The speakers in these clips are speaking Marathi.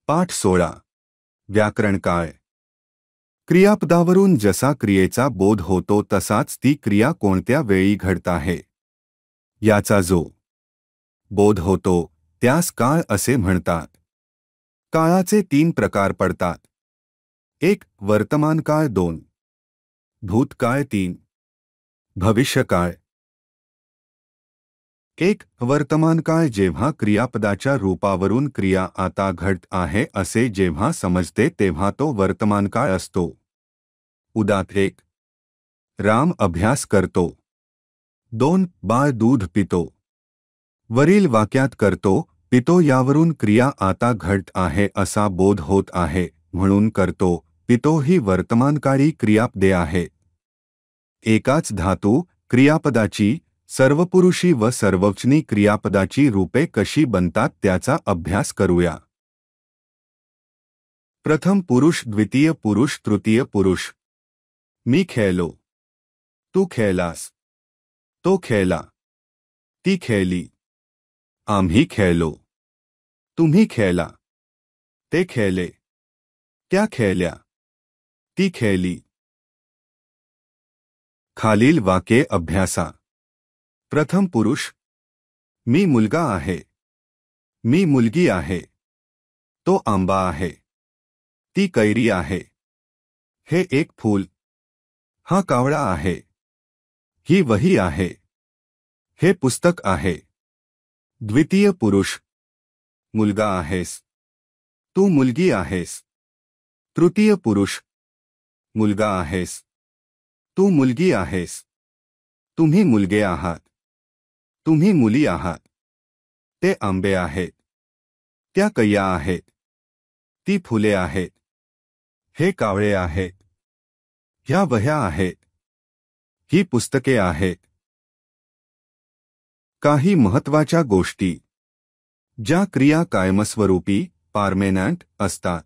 पाठ 16 व्याकरण काय? क्रियापदावरून जसा क्रियेचा बोध होतो तसाच ती क्रिया कोणत्या वेळी घडत आहे याचा जो बोध होतो त्यास काळ असे म्हणतात. काळाचे 3 प्रकार पडतात. 1. वर्तमानकाळ. 2. भूतकाळ. 3. भविष्यकाळ. 1. वर्तमानकाळ जेव्हा क्रियापदाच्या रूपावरून क्रिया आता घडत आहे असे जेव्हा समजते तेव्हा तो वर्तमानकाळ असतो. उदा. 1. राम अभ्यास करतो. 2. बाळ दूध पितो. वरील वाक्यात करतो, पितो यावरून क्रिया आता घडत आहे असा बोध होत आहे, म्हणून करतो, पितो ही वर्तमानकाळी क्रियापदे आहेत. एकाच धातू क्रियापदाची सर्वपुरुषी व सर्ववचनी क्रियापदाची रूपे कशी बनतात त्याचा अभ्यास करूया. प्रथम पुरुष, द्वितीय पुरुष, तृतीय पुरुष. मी खेळलो. तू खेळलास. तो खेळला. ती खेळली. आम्ही खेळलो. तुम्ही खेळला. ते खेळले. त्या खेळल्या. ती खेळली. खालील वाक्ये अभ्यासा. प्रथम पुरुष. मी मुलगा आहे. मी मुलगी आहे. तो आंबा आहे. ती कैरी आहे. हे एक फूल. हा कावळा आहे. ही वही आहे. हे पुस्तक आहे. द्वितीय पुरुष. मुलगा आहेस. तू मुलगी आहेस. तृतीय पुरुष. मुलगा आहेस. तू मुलगी आहेस. तुम्ही मुलगे आहात. तुम्ही मुली आहात. ते आंबे आहेत. त्या कैया आहेत. ती फुले आहेत. हे कावळे आहेत. ह्या वह्या आहेत. ही पुस्तके आहेत. काही महत्त्वाच्या गोष्टी. ज्या क्रिया कायमस्वरूपी पार्मेनंट असतात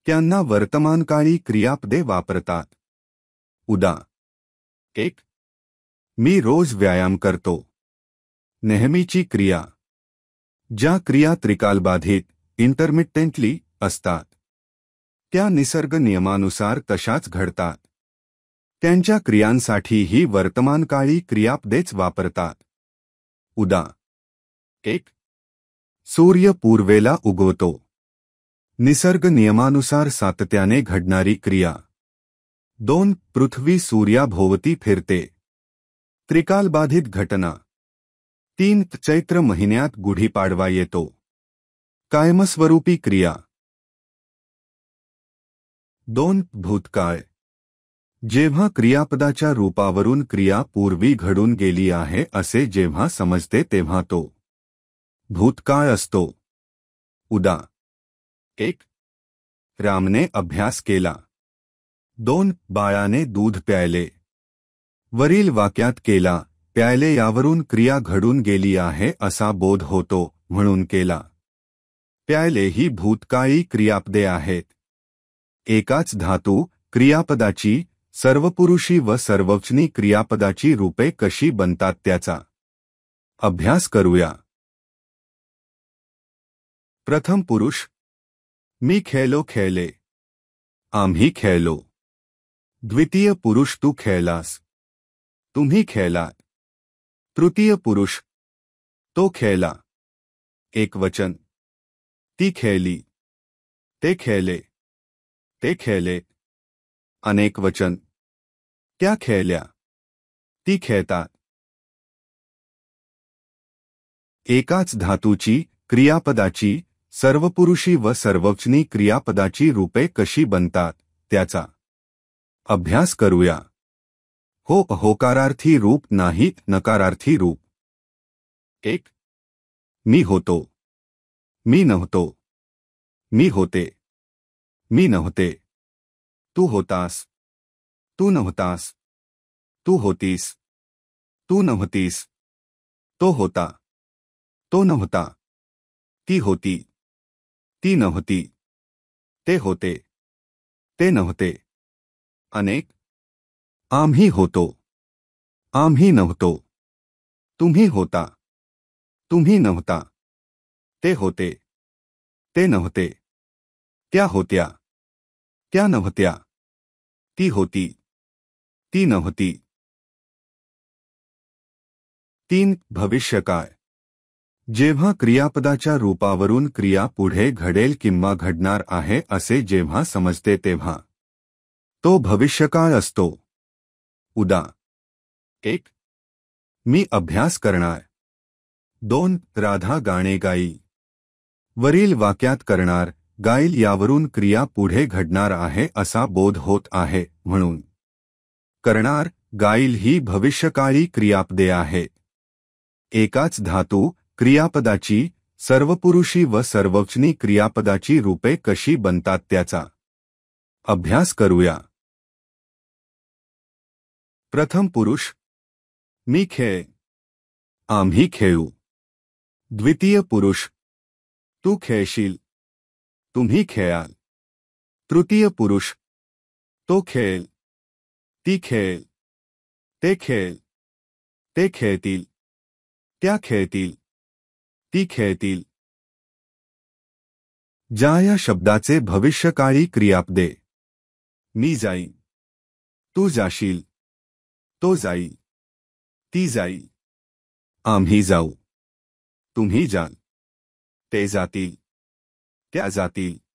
त्यांना वर्तमानकाळी क्रियापदे वापरतात. उदा. 1. मी रोज व्यायाम करतो. नेहमीची क्रिया. ज्या क्रिया त्रिकालबाधित इंटरमिटेंटली असतात त्या निसर्ग नियमानुसार तशाच घडतात. त्यांच्या क्रियांसाठीही वर्तमानकाळी क्रियापदेच वापरतात. उदा. 1. सूर्य पूर्वेला उगवतो. निसर्ग नियमानुसार सातत्याने घडणारी क्रिया. 2. पृथ्वी सूर्याभोवती फिरते. त्रिकालबाधित घटना. 3. चैत्र महिन्यात गुढीपाडवा येतो. कायमस्वरूपी क्रिया. 2. भूतकाळ. जेव्हा क्रियापदाच्या रूपावरून क्रिया पूर्वी घडून गेली आहे असे जेव्हा समजते तेव्हा तो भूतकाळ असतो. उदा. 1. रामने अभ्यास केला. 2. बाळाने दूध प्यायले. वरील वाक्यात केला, प्यायले यावरून क्रिया घडून गेली आहे असा बोध होतो, म्हणून केला. प्यायले ही भूतकाळी क्रियापदे आहेत. एकाच धातू क्रियापदाची सर्वपुरुषी व सर्ववचनी क्रियापदाची रूपे कशी बनतात त्याचा अभ्यास करूया. प्रथम पुरुष. मी खेळलो. खेळले. आम्ही खेळलो. द्वितीय पुरुष. तू खेळलास. तुम्ही खेळलात. तृतीय पुरुष. तो खेळला. एकवचन. ती खेळली. ते खेळले. ते खेळले. अनेकवचन. त्या खेळल्या. ती खेळतात. एकाच धातूची क्रियापदाची सर्वपुरुषी व सर्ववचनी क्रियापदाची रूपे कशी बनतात त्याचा अभ्यास करूया. हो. होकारार्थी रूप नाही, नकारार्थी रूप. 1. मी होतो. मी नव्हतो. मी होते. मी नव्हते. तू होतास. तू नव्हतास. तू होतीस. तू नव्हतीस. तो होता. तो नव्हता. ती होती. ती नव्हती. ते होते. ते नव्हते. अनेक. आम्ही होतो. आम्ही नव्हतो. तुम्ही होता. तुम्ही नव्हता. ते होते. ते नव्हते. त्या होत्या, त्या नव्हत्या, ती होती, ती नव्हती. 3. भविष्यकाळ. जेव्हा क्रियापदाच्या रूपावरून क्रिया पुढे घडेल किंवा घडणार आहे असे जेव्हा समजते तेव्हा तो भविष्यकाळ असतो. उदा. 1. मी अभ्यास करणार. 2. राधा गाणे गाईल. वरील वाक्यात करणार, गाईल यावरून क्रिया पुढे घडणार आहे असा बोध होत आहे म्हणून करणार, गाईल ही भविष्यकाळी क्रियापदे आहे. एकाच धातू क्रियापदाची सर्वपुरुषी व सर्ववचनी क्रियापदाची रूपे कशी बनतात त्याचा अभ्यास करूया. प्रथम पुरुष. मी खेळ. आम्ही खेळू. द्वितीय पुरुष. तू खेळशील. तुम्ही खेळाल. तृतीय पुरुष. तो खेळेल. ती खेळेल. ते खेळेल. ते खेळतील. त्या खेळतील. ती खेळतील. ज्या या शब्दाचे भविष्यकाळी क्रियापदे. मी जाईन. तू जाशील. तो जाईल. ती जाईल. आम्ही जाऊ. तुम्ही जाल. ते जातील. त्या जातील.